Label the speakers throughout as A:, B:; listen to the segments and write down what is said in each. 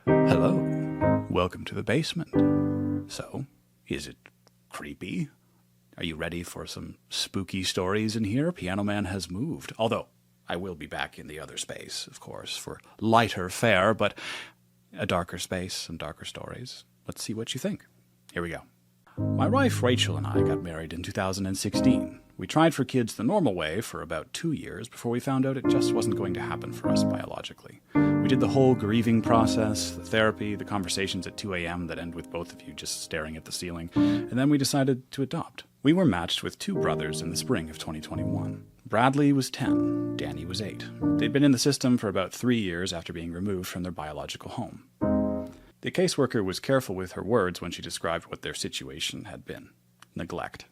A: Hello, welcome to the basement. So, is it creepy? Are you ready for some spooky stories in here? Piano Man has moved. Although, I will be back in the other space, of course, for lighter fare, but a darker space, some darker stories. Let's see what you think. Here we go. My wife Rachel and I got married in 2016. We tried for kids the normal way for about 2 years before we found out it just wasn't going to happen for us biologically. We did the whole grieving process, the therapy, the conversations at 2 a.m. that end with both of you just staring at the ceiling, and then we decided to adopt. We were matched with 2 brothers in the spring of 2021. Bradley was 10, Danny was 8. They'd been in the system for about 3 years after being removed from their biological home. The caseworker was careful with her words when she described what their situation had been. Neglect.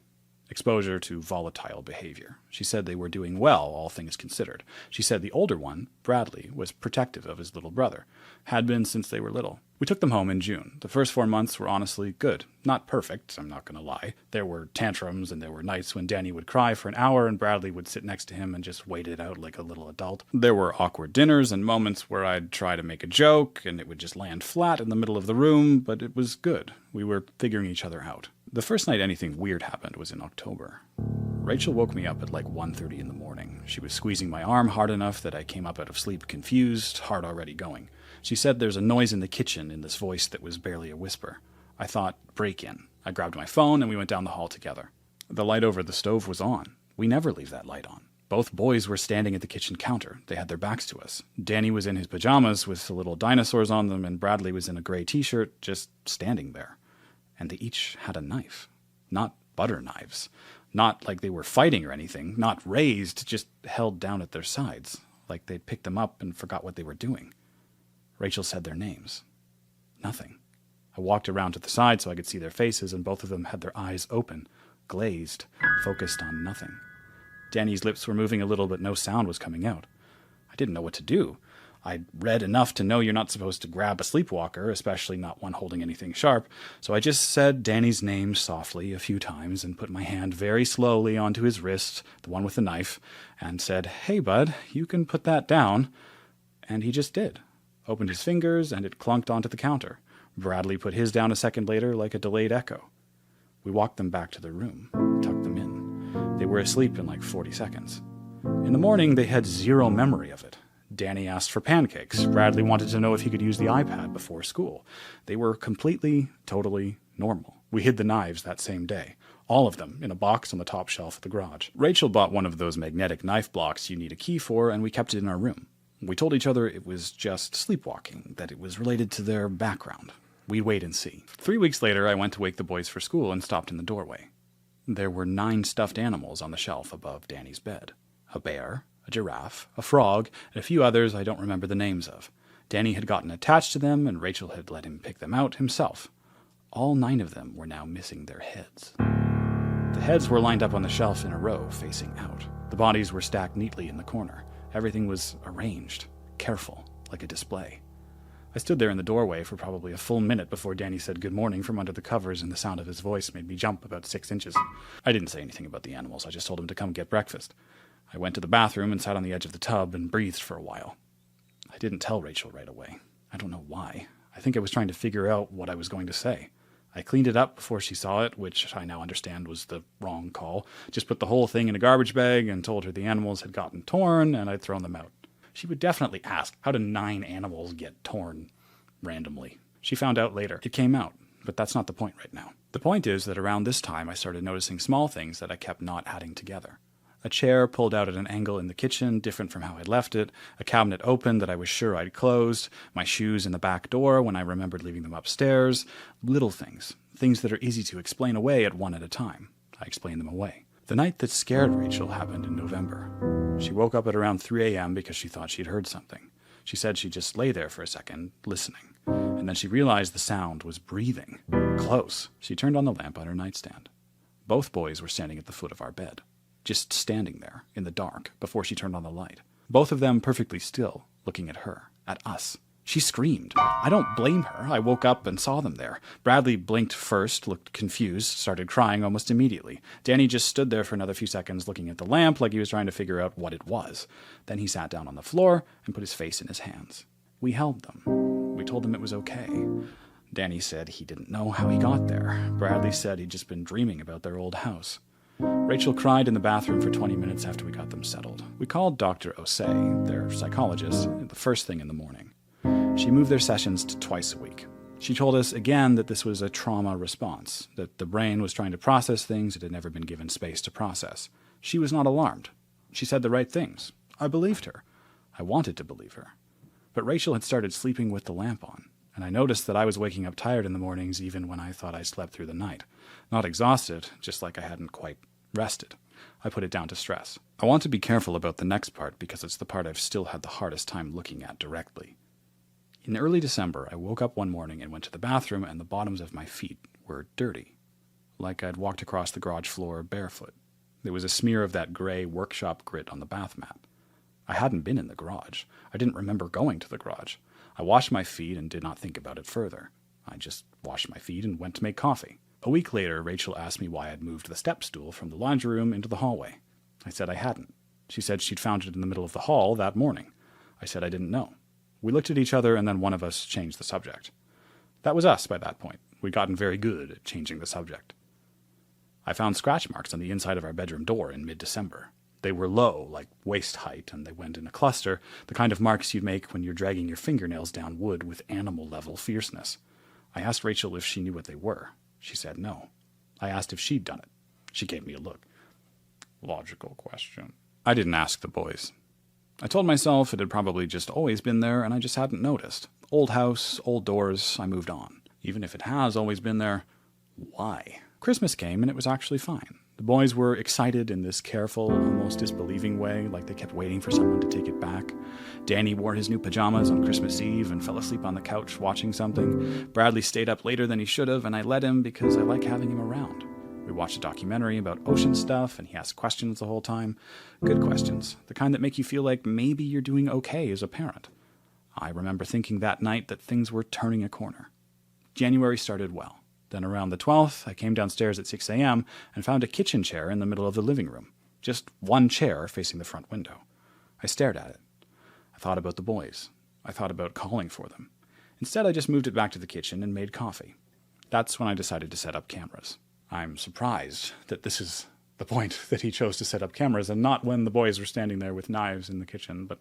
A: Exposure to volatile behavior. She said they were doing well, all things considered. She said the older one, Bradley, was protective of his little brother. Had been since they were little. We took them home in June. The first 4 months were honestly good. Not perfect, I'm not going to lie. There were tantrums and there were nights when Danny would cry for an hour and Bradley would sit next to him and just wait it out like a little adult. There were awkward dinners and moments where I'd try to make a joke and it would just land flat in the middle of the room, but it was good. We were figuring each other out. The first night anything weird happened was in October. Rachel woke me up at like 1:30 in the morning. She was squeezing my arm hard enough that I came up out of sleep confused, heart already going. She said there's a noise in the kitchen in this voice that was barely a whisper. I thought, break in. I grabbed my phone and we went down the hall together. The light over the stove was on. We never leave that light on. Both boys were standing at the kitchen counter. They had their backs to us. Danny was in his pajamas with the little dinosaurs on them and Bradley was in a gray t-shirt just standing there. And they each had a knife. Not butter knives. Not like they were fighting or anything. Not raised, just held down at their sides. Like they'd picked them up and forgot what they were doing. Rachel said their names. Nothing. I walked around to the side so I could see their faces, and both of them had their eyes open, glazed, focused on nothing. Danny's lips were moving a little, but no sound was coming out. I didn't know what to do. I'd read enough to know you're not supposed to grab a sleepwalker, especially not one holding anything sharp, so I just said Danny's name softly a few times and put my hand very slowly onto his wrist, the one with the knife, and said, "Hey, bud, you can put that down." And he just did. Opened his fingers, and it clunked onto the counter. Bradley put his down a second later like a delayed echo. We walked them back to their room, tucked them in. They were asleep in like 40 seconds. In the morning, they had zero memory of it. Danny asked for pancakes. Bradley wanted to know if he could use the iPad before school. They were completely, totally normal. We hid the knives that same day. All of them in a box on the top shelf of the garage. Rachel bought one of those magnetic knife blocks you need a key for, and we kept it in our room. We told each other it was just sleepwalking, that it was related to their background. We'd wait and see. 3 weeks later, I went to wake the boys for school and stopped in the doorway. There were 9 stuffed animals on the shelf above Danny's bed. A bear, a giraffe, a frog, and a few others I don't remember the names of. Danny had gotten attached to them, and Rachel had let him pick them out himself. All 9 of them were now missing their heads. The heads were lined up on the shelf in a row, facing out. The bodies were stacked neatly in the corner. Everything was arranged, careful, like a display. I stood there in the doorway for probably a full minute before Danny said good morning from under the covers, and the sound of his voice made me jump about 6 inches. I didn't say anything about the animals. I just told him to come get breakfast. I went to the bathroom and sat on the edge of the tub and breathed for a while. I didn't tell Rachel right away. I don't know why. I think I was trying to figure out what I was going to say. I cleaned it up before she saw it, which I now understand was the wrong call. Just put the whole thing in a garbage bag and told her the animals had gotten torn and I'd thrown them out. She would definitely ask, how do 9 animals get torn randomly? She found out later. It came out, but that's not the point right now. The point is that around this time I started noticing small things that I kept not adding together. A chair pulled out at an angle in the kitchen, different from how I'd left it, a cabinet opened that I was sure I'd closed, my shoes in the back door when I remembered leaving them upstairs. Little things. Things that are easy to explain away at one at a time. I explained them away. The night that scared Rachel happened in November. She woke up at around 3 a.m. because she thought she'd heard something. She said she'd just lay there for a second, listening. And then she realized the sound was breathing. Close. She turned on the lamp on her nightstand. Both boys were standing at the foot of our bed. Just standing there, in the dark, before she turned on the light. Both of them perfectly still, looking at her, at us. She screamed. I don't blame her. I woke up and saw them there. Bradley blinked first, looked confused, started crying almost immediately. Danny just stood there for another few seconds looking at the lamp like he was trying to figure out what it was. Then he sat down on the floor and put his face in his hands. We held them. We told him it was okay. Danny said he didn't know how he got there. Bradley said he'd just been dreaming about their old house. Rachel cried in the bathroom for 20 minutes after we got them settled. We called Dr. Osei, their psychologist, the first thing in the morning. She moved their sessions to twice a week. She told us again that this was a trauma response, that the brain was trying to process things it had never been given space to process. She was not alarmed. She said the right things. I believed her. I wanted to believe her. But Rachel had started sleeping with the lamp on, and I noticed that I was waking up tired in the mornings even when I thought I slept through the night. Not exhausted, just like I hadn't quite rested. I put it down to stress. I want to be careful about the next part because it's the part I've still had the hardest time looking at directly. In early December, I woke up one morning and went to the bathroom, and the bottoms of my feet were dirty, like I'd walked across the garage floor barefoot. There was a smear of that gray workshop grit on the bath mat. I hadn't been in the garage. I didn't remember going to the garage. I washed my feet and did not think about it further. I just washed my feet and went to make coffee. A week later, Rachel asked me why I'd moved the step stool from the laundry room into the hallway. I said I hadn't. She said she'd found it in the middle of the hall that morning. I said I didn't know. We looked at each other, and then one of us changed the subject. That was us by that point. We'd gotten very good at changing the subject. I found scratch marks on the inside of our bedroom door in mid-December. They were low, like waist height, and they went in a cluster, the kind of marks you'd make when you're dragging your fingernails down wood with animal-level fierceness. I asked Rachel if she knew what they were. She said no. I asked if she'd done it. She gave me a look. Logical question. I didn't ask the boys. I told myself it had probably just always been there, and I just hadn't noticed. Old house, old doors, I moved on. Even if it has always been there, why? Christmas came, and it was actually fine. The boys were excited in this careful, almost disbelieving way, like they kept waiting for someone to take it back. Danny wore his new pajamas on Christmas Eve and fell asleep on the couch watching something. Bradley stayed up later than he should have, and I let him because I like having him around. We watched a documentary about ocean stuff, and he asked questions the whole time. Good questions, the kind that make you feel like maybe you're doing okay as a parent. I remember thinking that night that things were turning a corner. January started well. Then around the 12th, I came downstairs at 6 a.m. and found a kitchen chair in the middle of the living room. Just one chair facing the front window. I stared at it. I thought about the boys. I thought about calling for them. Instead, I just moved it back to the kitchen and made coffee. That's when I decided to set up cameras. I'm surprised that this is the point that he chose to set up cameras and not when the boys were standing there with knives in the kitchen, but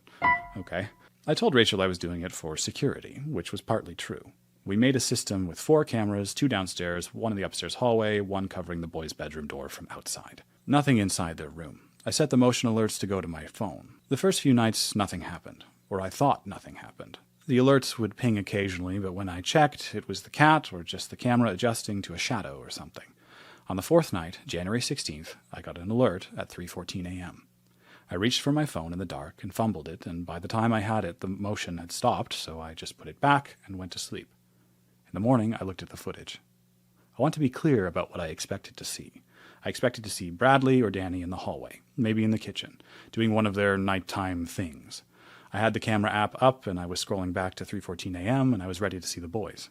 A: okay. I told Rachel I was doing it for security, which was partly true. We made a system with 4 cameras, 2 downstairs, 1 in the upstairs hallway, 1 covering the boys' bedroom door from outside. Nothing inside their room. I set the motion alerts to go to my phone. The first few nights, nothing happened, or I thought nothing happened. The alerts would ping occasionally, but when I checked, it was the cat or just the camera adjusting to a shadow or something. On the 4th night, January 16th, I got an alert at 3:14 a.m. I reached for my phone in the dark and fumbled it, and by the time I had it, the motion had stopped, so I just put it back and went to sleep. In the morning, I looked at the footage. I want to be clear about what I expected to see. I expected to see Bradley or Danny in the hallway, maybe in the kitchen, doing one of their nighttime things. I had the camera app up, and I was scrolling back to 3:14 a.m., and I was ready to see the boys.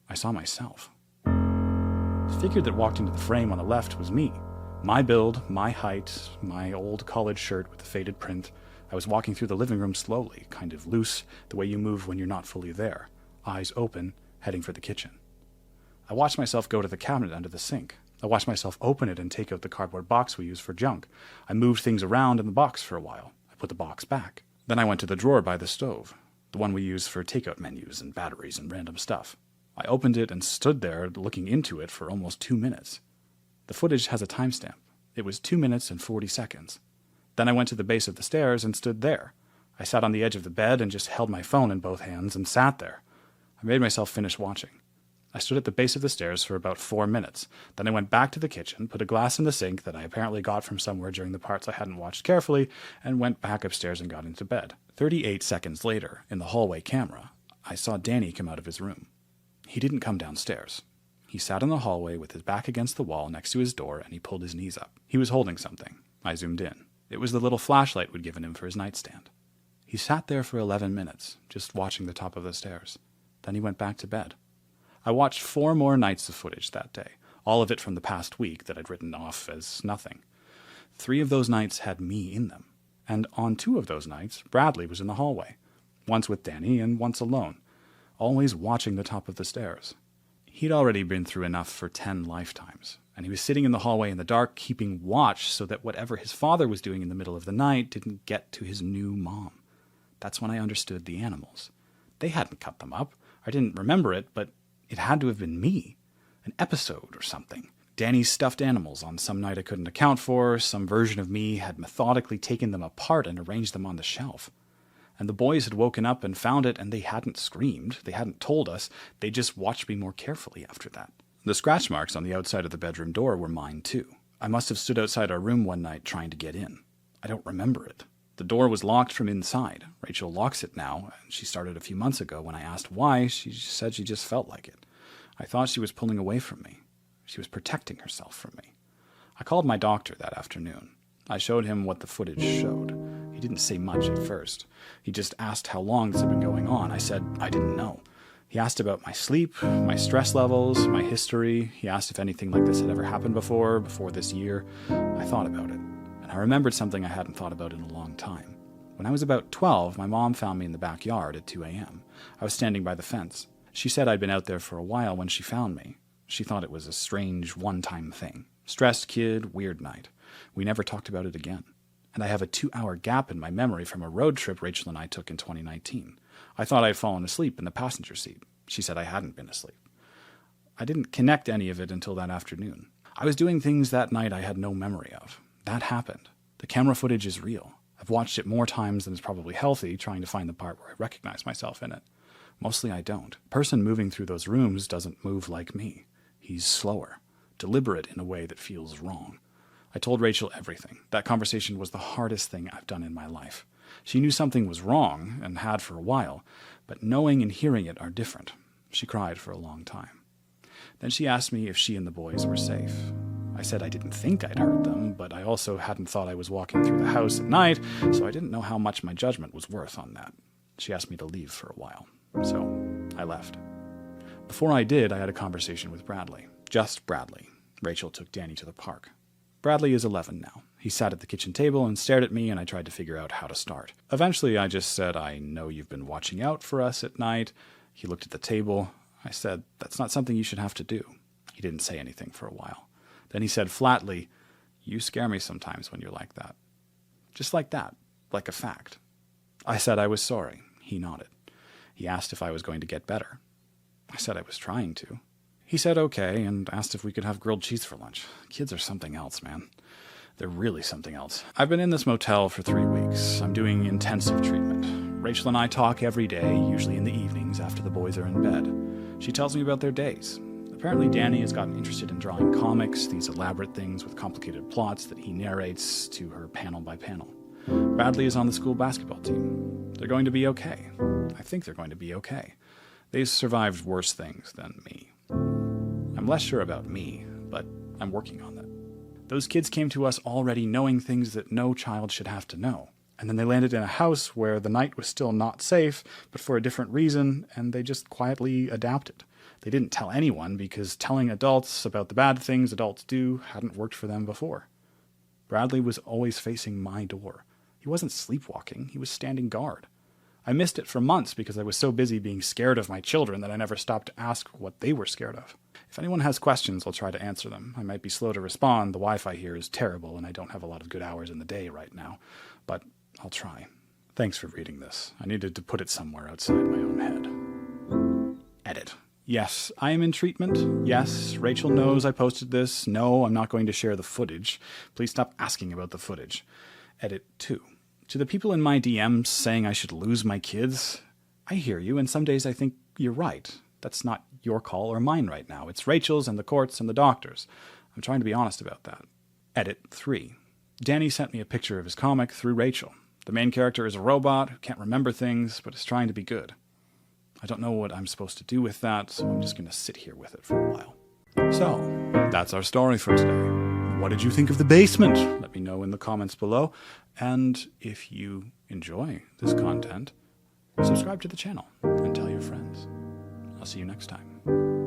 A: I saw myself. The figure that walked into the frame on the left was me. My build, my height, my old college shirt with the faded print. I was walking through the living room slowly, kind of loose, the way you move when you're not fully there, eyes open, heading for the kitchen. I watched myself go to the cabinet under the sink. I watched myself open it and take out the cardboard box we use for junk. I moved things around in the box for a while. I put the box back. Then I went to the drawer by the stove, the one we use for takeout menus and batteries and random stuff. I opened it and stood there looking into it for almost 2 minutes. The footage has a timestamp. It was 2 minutes and 40 seconds. Then I went to the base of the stairs and stood there. I sat on the edge of the bed and just held my phone in both hands and sat there. I made myself finish watching. I stood at the base of the stairs for about 4 minutes. Then I went back to the kitchen, put a glass in the sink that I apparently got from somewhere during the parts I hadn't watched carefully, and went back upstairs and got into bed. 38 seconds later, in the hallway camera, I saw Danny come out of his room. He didn't come downstairs. He sat in the hallway with his back against the wall next to his door, and he pulled his knees up. He was holding something. I zoomed in. It was the little flashlight we'd given him for his nightstand. He sat there for 11 minutes, just watching the top of the stairs. Then he went back to bed. I watched 4 more nights of footage that day, all of it from the past week that I'd written off as nothing. 3 of those nights had me in them. And on 2 of those nights, Bradley was in the hallway, once with Danny and once alone. always watching the top of the stairs. He'd already been through enough for 10 lifetimes, and he was sitting in the hallway in the dark, keeping watch so that whatever his father was doing in the middle of the night didn't get to his new mom. That's when I understood the animals. They hadn't cut them up. I didn't remember it, but it had to have been me. An episode or something. Danny's stuffed animals on some night I couldn't account for. Some version of me had methodically taken them apart and arranged them on the shelf. And the boys had woken up and found it, and they hadn't screamed. They hadn't told us. They just watched me more carefully after that. The scratch marks on the outside of the bedroom door were mine, too. I must have stood outside our room one night trying to get in. I don't remember it. The door was locked from inside. Rachel locks it now, and she started a few months ago. When I asked why, she said she just felt like it. I thought she was pulling away from me. She was protecting herself from me. I called my doctor that afternoon. I showed him what the footage showed. He didn't say much at first. He just asked how long this had been going on. I said I didn't know. He asked about my sleep, my stress levels, my history. He asked if anything like this had ever happened before this year. I thought about it, and I remembered something I hadn't thought about in a long time. When I was about 12, my mom found me in the backyard at 2 a.m. I was standing by the fence. She said I'd been out there for a while when she found me. She thought it was a strange, one-time thing. Stressed kid, weird night. We never talked about it again. And I have a 2-hour gap in my memory from a road trip Rachel and I took in 2019. I thought I'd fallen asleep in the passenger seat. She said I hadn't been asleep. I didn't connect any of it until that afternoon. I was doing things that night I had no memory of. That happened. The camera footage is real. I've watched it more times than is probably healthy, trying to find the part where I recognize myself in it. Mostly I don't. The person moving through those rooms doesn't move like me. He's slower, deliberate in a way that feels wrong. I told Rachel everything. That conversation was the hardest thing I've done in my life. She knew something was wrong, and had for a while, but knowing and hearing it are different. She cried for a long time. Then she asked me if she and the boys were safe. I said I didn't think I'd heard them, but I also hadn't thought I was walking through the house at night, so I didn't know how much my judgment was worth on that. She asked me to leave for a while, so I left. Before I did, I had a conversation with Bradley. Just Bradley. Rachel took Danny to the park. Bradley is 11 now. He sat at the kitchen table and stared at me, and I tried to figure out how to start. Eventually, I just said, I know you've been watching out for us at night. He looked at the table. I said, that's not something you should have to do. He didn't say anything for a while. Then he said flatly, you scare me sometimes when you're like that. Just like that, like a fact. I said I was sorry. He nodded. He asked if I was going to get better. I said I was trying to. He said okay and asked if we could have grilled cheese for lunch. Kids are something else, man. They're really something else. I've been in this motel for 3 weeks. I'm doing intensive treatment. Rachel and I talk every day, usually in the evenings after the boys are in bed. She tells me about their days. Apparently Danny has gotten interested in drawing comics, these elaborate things with complicated plots that he narrates to her panel by panel. Bradley is on the school basketball team. They're going to be okay. I think they're going to be okay. They've survived worse things than me. I'm less sure about me, but I'm working on that. Those kids came to us already knowing things that no child should have to know. And then they landed in a house where the night was still not safe, but for a different reason, and they just quietly adapted. They didn't tell anyone because telling adults about the bad things adults do hadn't worked for them before. Bradley was always facing my door. He wasn't sleepwalking, he was standing guard. I missed it for months because I was so busy being scared of my children that I never stopped to ask what they were scared of. If anyone has questions, I'll try to answer them. I might be slow to respond. The Wi-Fi here is terrible, and I don't have a lot of good hours in the day right now. But I'll try. Thanks for reading this. I needed to put it somewhere outside my own head. Edit. Yes, I am in treatment. Yes, Rachel knows I posted this. No, I'm not going to share the footage. Please stop asking about the footage. Edit 2. To the people in my DMs saying I should lose my kids, I hear you, and some days I think you're right. That's not your call or mine right now. It's Rachel's and the courts and the doctors. I'm trying to be honest about that. Edit 3. Danny sent me a picture of his comic through Rachel. The main character is a robot who can't remember things, but is trying to be good. I don't know what I'm supposed to do with that, so I'm just going to sit here with it for a while. So, that's our story for today. What did you think of the basement? Let me know in the comments below. And if you enjoy this content, subscribe to the channel and tell your friends. I'll see you next time.